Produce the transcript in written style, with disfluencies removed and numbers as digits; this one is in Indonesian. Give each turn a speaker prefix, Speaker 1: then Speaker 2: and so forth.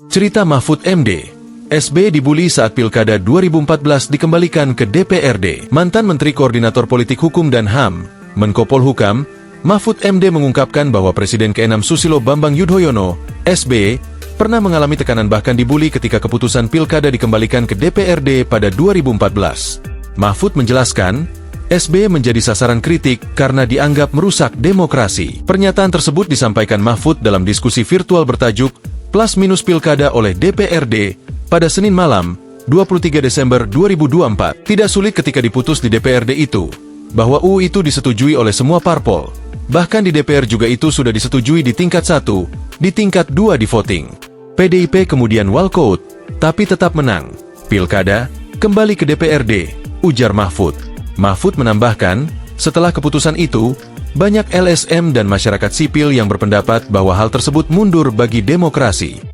Speaker 1: Cerita Mahfud MD. SB dibully saat Pilkada 2014 dikembalikan ke DPRD. Mantan Menteri Koordinator Politik Hukum dan HAM, Menko Polhukam, Mahfud MD mengungkapkan bahwa Presiden ke-6 Susilo Bambang Yudhoyono, SB, pernah mengalami tekanan bahkan dibully ketika keputusan Pilkada dikembalikan ke DPRD pada 2014. Mahfud menjelaskan, SB menjadi sasaran kritik karena dianggap merusak demokrasi. Pernyataan tersebut disampaikan Mahfud dalam diskusi virtual bertajuk Plus Minus Pilkada oleh DPRD pada Senin malam, 23 Desember 2024. Tidak sulit ketika diputus di DPRD itu, bahwa UU itu disetujui oleh semua parpol. Bahkan di DPR juga itu sudah disetujui di tingkat 1, di tingkat 2 di voting. PDIP kemudian walkout, tapi tetap menang. Pilkada, kembali ke DPRD, ujar Mahfud. Mahfud menambahkan, setelah keputusan itu, banyak LSM dan masyarakat sipil yang berpendapat bahwa hal tersebut mundur bagi demokrasi.